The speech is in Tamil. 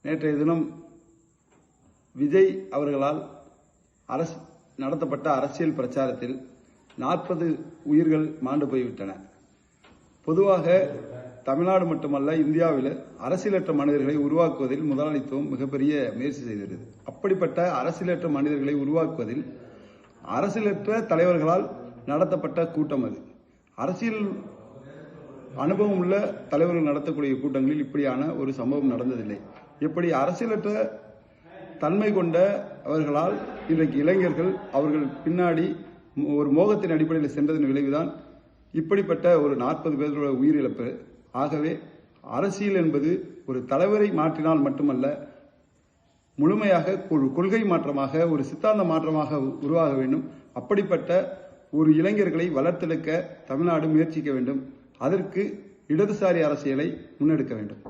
நேற்றைய தினம் விஜய் அவர்களால் நடத்தப்பட்ட அரசியல் பிரச்சாரத்தில் 40 உயிர்கள் மாண்டு போய்விட்டன. பொதுவாக தமிழ்நாடு மட்டுமல்ல, இந்தியாவில் அரசியலற்ற மனிதர்களை உருவாக்குவதில் முதலாளித்துவம் மிகப்பெரிய முயற்சி செய்கிறது. அப்படிப்பட்ட அரசியலற்ற மனிதர்களை உருவாக்குவதில் அரசியலற்ற தலைவர்களால் நடத்தப்பட்ட கூட்டம் அது. அரசியல் அனுபவம் உள்ள தலைவர்கள் நடத்தக்கூடிய கூட்டங்களில் இப்படியான ஒரு சம்பவம் நடந்ததில்லை. எப்படி அரசியலற்ற தன்மை கொண்ட அவர்களால் இன்றைக்கு இளைஞர்கள் அவர்கள் பின்னாடி ஒரு மோகத்தின் அடிப்படையில் சென்றதன் விளைவுதான் இப்படிப்பட்ட ஒரு 40 பேரோட உயிரிழப்பு. ஆகவே அரசியல் என்பது ஒரு தலைவரை மாற்றினால் மட்டுமல்ல, முழுமையாக கொள்கை மாற்றமாக, ஒரு சித்தாந்த மாற்றமாக உருவாக வேண்டும். அப்படிப்பட்ட ஒரு இளைஞர்களை வளர்த்தெடுக்க தமிழ்நாடு முயற்சிக்க வேண்டும். அதற்கு இடதுசாரி அரசியலை முன்னெடுக்க வேண்டும்.